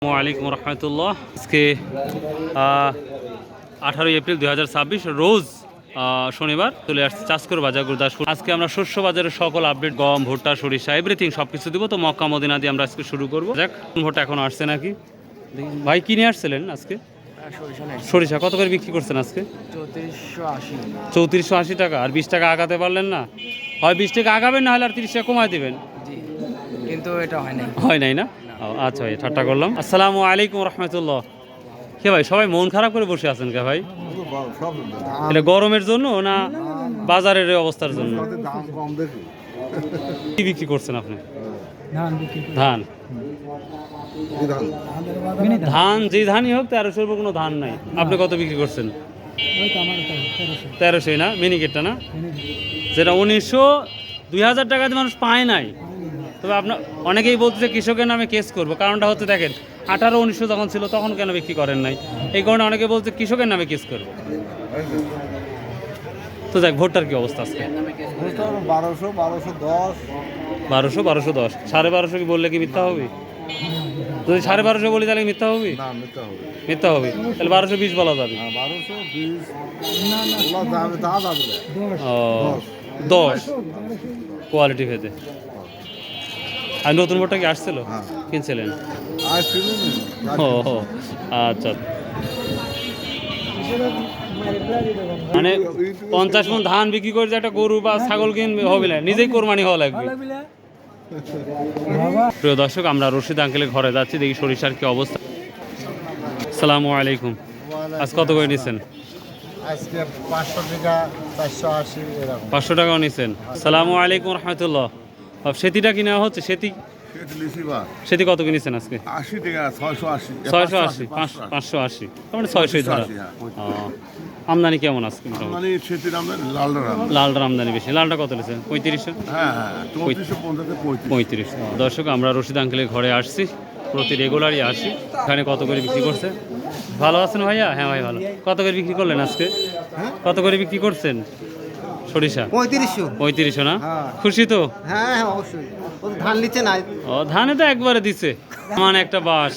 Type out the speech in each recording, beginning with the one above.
আসসালামু আলাইকুম রহমতুল্লাহ। আজকে 18 এপ্রিল 2026 রোজ শনিবার চলে আসছে চাষকর বাজার গুরুদাসপুর। আজকে আমরা শস্য বাজারের সকল আপডেট গম, ভুট্টা, সরিষা এভরিথিং সবকিছু দিব। তো মক্কা মদিনা দিয়ে আমরা আজকে শুরু করবো। যাক, ভুট্টা এখনো আসছে নাকি ভাই? কিনে আসছিলেন আজকে? সরিষা কত করে বিক্রি করছেন আজকে? 3480 টাকা। আর 20 টাকা আগাতে পারলেন না? হয় 20 টাকা আগাবেন, না হলে আর 30 টাকা কমায় দেবেন। কিন্তু এটা হয় নাই না? আচ্ছা ভাই, ঠাট্টা করলাম। আসসালামু আলাইকুম রহমতুল্লাহ। কে ভাই, সবাই মন খারাপ করে বসে আছেন কে ভাই? এটা গরমের জন্য না বাজারের অবস্থার জন্য? কি বিক্রি করছেন আপনি? ধান। ধান যে ধানই হোক, 1300 কোনো ধান নাই। আপনি কত বিক্রি করছেন? 1300 না? মিনিকেটটা না, যেটা 1900 2000 টাকাতে মানুষ পায় নাই। তবে আপনার অনেকেই বলছে কৃষকের নামে কেস করবো। কারণটা হচ্ছে দেখেন, 1800-1900 যখন ছিল তখন কেন বিক্রি করেন নাই? এই কারণে অনেকে বলছে কৃষকের নামে কেস করবো। তো দেখ, ভোটটার কি অবস্থা আজকে? 1200 1210 কি বললে কি মিথ্যা হবে? যদি 1250 বলি তাহলে মিথ্যা হবে? মিথ্যা হবে। তাহলে 1220 বলা যাবে। ও 10 কোয়ালিটি ভেদে। আর নতুন ভোটটা কি আসছিল? কিনছিলেন? ও আচ্ছা। মানে 50 মণ ধান বিক্রি করে যে একটা গরু বা ছাগল কিনবে হবে না, নিজেই কোরবানি হওয়া লাগবে। প্রিয় দর্শক, আমরা রশিদ আঙ্কেলের ঘরে যাচ্ছি, দেখি সরিষার কি অবস্থা। আসসালামু আলাইকুম। আজ কত করে নিচ্ছেন? আজকে 500 টাকা 480 এরকম। 500 টাকাও নিচ্ছেন। আসসালামু আলাইকুম রহমতুল্লাহ। সেতিটা কিনা হচ্ছে? সেতি কত কিনেছেন আজকে? 80 টাকা। 680 580 তার মানে 600 ধরা। আমদানি কেমন আজকে? আমদানি সেতির আমদানি লালটার আমদানি বেশি। লালটা কত নিয়েছেন? 3500? হ্যাঁ 3450 দর্শক, আমরা রশিদ আঙ্কেলের ঘরে আসছি, প্রতি রেগুলারই আসি। এখানে কত করে বিক্রি করছে? ভালো আছেন ভাইয়া? হ্যাঁ ভাই ভালো। কত করে বিক্রি করলেন আজকে? কত করে বিক্রি করছেন সরিষা? 3500 না? খুশি তো? হ্যাঁ অবশ্যই। ধান নিচে নাই। ও, ধানে তো একবারে দিছে মানে একটা বাস।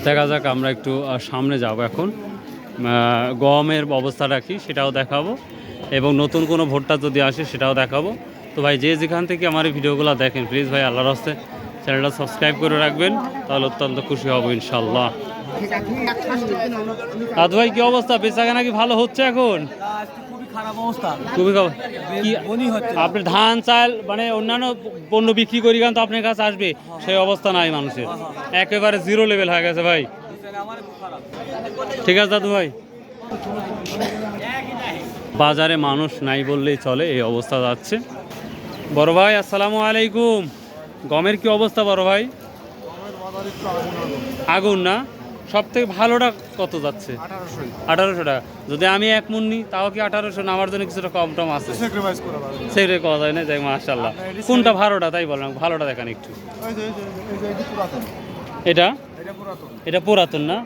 দেখা যাক, আমরা একটু সামনে যাব এখন। গমের অবস্থাটা কি সেটাও দেখাবো, এবং নতুন কোনো ভোটটা যদি আসে সেটাও দেখাবো। তো ভাই, যে যেখান থেকে আমার এই ভিডিওগুলো দেখেন, প্লিজ ভাই আল্লাহর রাস্তায় চ্যানেলটা সাবস্ক্রাইব করে রাখবেন, তাহলে অত্যন্ত খুশি হব ইনশাল্লাহ। দাদু ভাই, কি অবস্থা? বেচাকেনা কি ভালো হচ্ছে এখন? খুবই খারাপ। আপনি ধান চাল মানে অন্যান্য পণ্য বিক্রি করি কেন, তো আপনার কাছে আসবে সেই অবস্থা নাই মানুষের, একেবারে জিরো লেভেল হয়ে গেছে ভাই। ঠিক আছে দাদু ভাই, বাজারে মানুষ নাই বললেই চলে, এই অবস্থা যাচ্ছে। বড় ভাই আসসালামু আলাইকুম। গমের কি অবস্থা বড় ভাই? আগুন না? সব থেকে ভালোটা কত যাচ্ছে? 1800 টাকা। যদি আমি 1 মণ নিই তাও কি 1800? না আমার জন্য কিছুটা কম টম আছে? সেটাই করা যায় না? যাই মাশাআল্লাহ। কোনটা ভালোটা তাই বললাম, ভালোটা দেখান একটু। এটা পুরাতন না?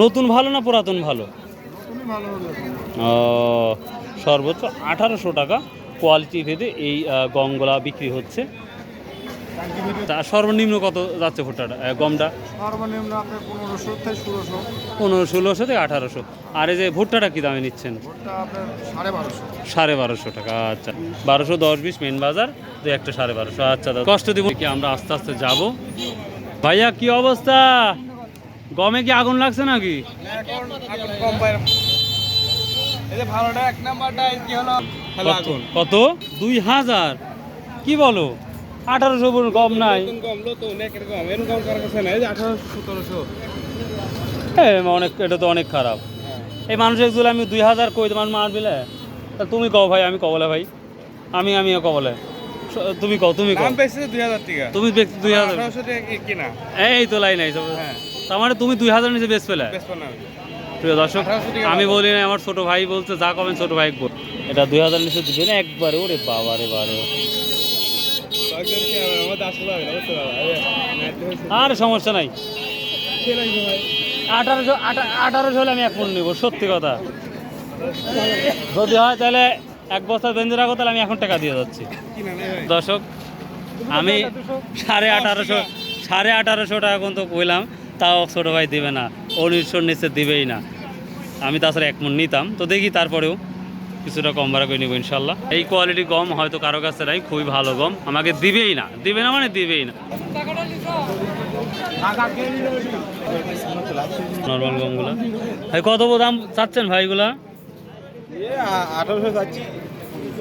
নতুন ভালো না পুরাতন ভালো? সর্বোচ্চ 1800 টাকা কোয়ালিটি ভেদে এই গমগুলা বিক্রি হচ্ছে। তা সর্বনিম্ন কত যাচ্ছে ভুট্টাটা, গমটা? সর্বনিম্ন আপনার 1500 থেকে 1600। 1600 থেকে 1800। আর এই যে ভুট্টাটা কি দামে নিচ্ছেন? ভুট্টা আপনার 1250। 1250 টাকা। আচ্ছা, 1210-20 মেন বাজার, তো একটা 1250। আচ্ছা দাদা, কষ্ট দিব কি, আমরা আস্তে আস্তে যাব। ভাইয়া কি অবস্থা? গমে কি আগুন লাগছে নাকি? কত? 2000? কি বলো? 1800 গম নাই? অনেক, এটা তো অনেক খারাপ। এই মানুষের যদি আমি 2000 কই, তোমার মারবিলে? তা তুমি কও ভাই, আমি কবলে ভাই, আমিও কবলে। তুমি কও 2000 টাকা। তুমি 2000 কিনা? এই তো লাই নাই। তার মানে তুমি 2000 নিচে বেচ পেলে? প্রিয় দর্শক, আমি বলি না, আমার ছোট ভাই বলছে, যা কবেন ছোট ভাই বল। এটা 2000 নিচে দিবে না একবারে? ওরে বাবা রে বারে। আর সমস্যা নাই, 1800 হলে আমি 1 মণ নিব, সত্যি কথা। যদি হয় তাহলে এক বস্তা বেঁধে রাখো, তাহলে আমি এখন টাকা দিয়ে যাচ্ছি। দর্শক আমি 1850 টাকা কিন্তু কইলাম, তাও ছোটো ভাই দেবে না, 1900 নিচে দিবেই না। আমি তাছাড়া 1 মণ নিতাম, তো দেখি তারপরেও কিছুটা কম ভাড়া করে নেবো ইনশাল্লাহ। এই কোয়ালিটি গম হয়তো কারো কাছে নাই, খুবই ভালো গম, আমাকে দিবেই না, দিবে না মানে দিবেই না। নর্মাল গমগুলো ভাই কত দাম চাচ্ছেন ভাইগুলা? 1800 যাচ্ছি,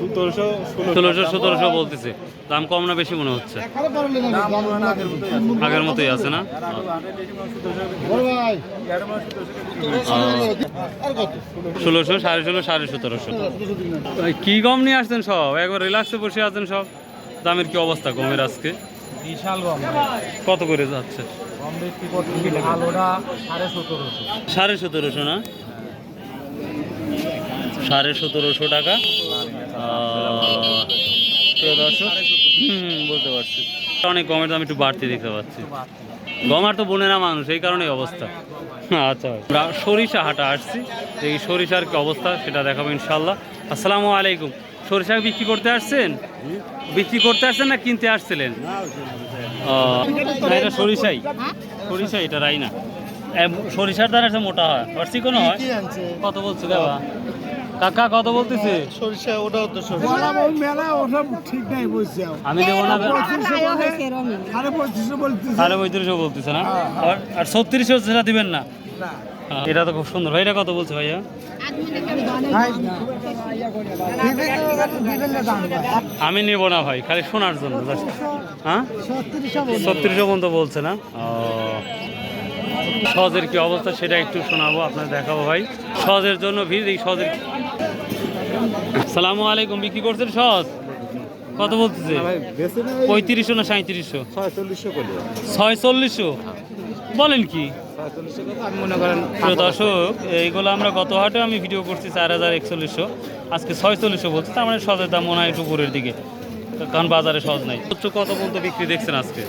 1600-1700 বলতেছে। দাম কম না বেশি মনে হচ্ছে? আগের মতোই আছে না? 1600, 1650, 1750। কি গম নিয়ে আসছেন সব? একবার রিল্যাক্সে বসে আছেন সব। দামের কি অবস্থা গমের আজকে? বিশাল গম। কত করে যাচ্ছে? গম বিক্রি করছি ভালোটা 1750। 1750 না? 1750 টাকা। প্রিয় দর্শক, বলতে পারছি অনেক গমের দাম একটু বাড়তি দেখতে পাচ্ছি। গম আর তো বোনেরা মানুষ, এই কারণেই অবস্থা। আচ্ছা, আমরা সরিষা হাটা আসছি, এই সরিষার কি অবস্থা সেটা দেখাবো ইনশাল্লাহ। আসসালামু আলাইকুম। সরিষা বিক্রি করতে আসছেন? বিক্রি করতে আসছেন না কিনতে আসছিলেন? না, এটা সরিষাই, সরিষাই, এটা রাই না। সরিষার দ্বারা একটা মোটা হয়, আর চিকনো হয়। কত বলছে দাদা? কাকা কত বলতেছে? সরিষা ওটাও তো সরিষা মেলা, ওটা ঠিক নাই বলছি আমি দেবো না। 3500 বলতেছি। 3500 বলতেছে না? আর 3600 সেটা দিবেন না? এটা তো খুব সুন্দর ভাই। এটা কত বলছে ভাইয়া? আমি নেবো না ভাই, খালি শোনার জন্য। হ্যাঁ, 3600 পর্যন্ত বলছে না? সহজের কি অবস্থা সেটা একটু শোনাবো, আপনার দেখাবো ভাই। সহজের জন্য ভিড়, এই সহজের। সালামু আলাইকুম। বিক্রি করছেন সহজ? কত বলতেছে? 3500 না 3700? 4600 বলেন কি? প্রিয় দর্শক, এইগুলো আমরা গত হাটে আমি ভিডিও করছি 4100, আজকে 4600 বলছে। তার মানে সহজের দাম মনে হয় একটু উপরের দিকে, কারণ বাজারে সহজ নাই। কত পর্যন্ত বিক্রি দেখছেন আজকে?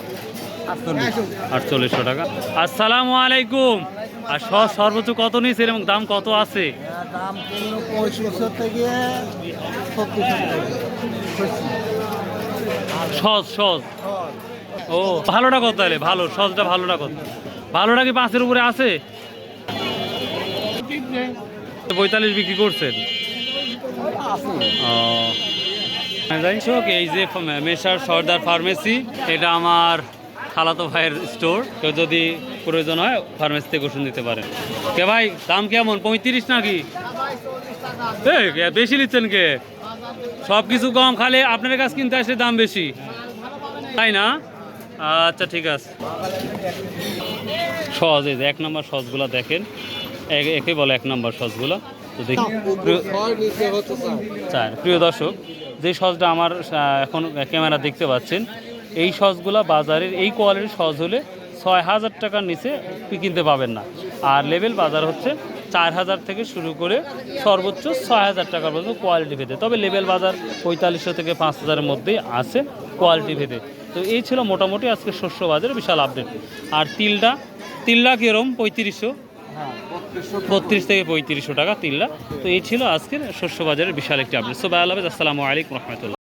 4800 টাকা। আসসালামু আলাইকুম। আর সর্বোচ্চ কত নিয়েছে এবং দাম কত আছে? দাম 3500 থেকে 3600। সহজ। ও, ভালোটা কত তাহলে? ভালো, সহজটা ভালোটা কত? ভালোটা কি 5-এর উপরে আছে? 45 বিক্রি করছেন? যাই হোক, এই যে মেসার সর্দার ফার্মেসি, এটা আমার খালাতো ভাইয়ের স্টোর। কেউ যদি প্রয়োজন হয় ফার্মেসি থেকে ওষুধ নিতে পারেন। কে ভাই, দাম কেমন? 35 নাকি? বেশি নিচ্ছেন কে? সব কিছু কম, খালি আপনার কাছে কিনতে আসলে দাম বেশি, তাই না? আচ্ছা, ঠিক আছে। সহজ, এই যে 1 নম্বর সহজগুলো দেখেন, একে বলে 1 নম্বর সহজগুলো। তো দেখি প্রিয় দর্শক, যে সহজটা আমার এখন ক্যামেরা দেখতে পাচ্ছেন, এই সহজগুলো বাজারের এই কোয়ালিটির সহজ হলে 6000 টাকার নিচে কিনতে পাবেন না। আর লেভেল বাজার হচ্ছে 4000 থেকে শুরু করে সর্বোচ্চ 6000 টাকার পর্যন্ত কোয়ালিটি ভেদে। তবে লেভেল বাজার 4500 থেকে 5000-এর মধ্যেই আছে কোয়ালিটি ভেদে। তো এই ছিল মোটামুটি আজকে শস্য বাজারের বিশাল আপডেট। আর তিল্লা কীরকম? 3500, 32 থেকে 3500 টাকা তিল্লা। তো এই ছিল আজকের শস্য বাজারের বিশাল একটি আপডেট। সো ভাই, আল্লাহ হাফেজ, আসসালামু আলাইকুম রহমতুল্লাহ।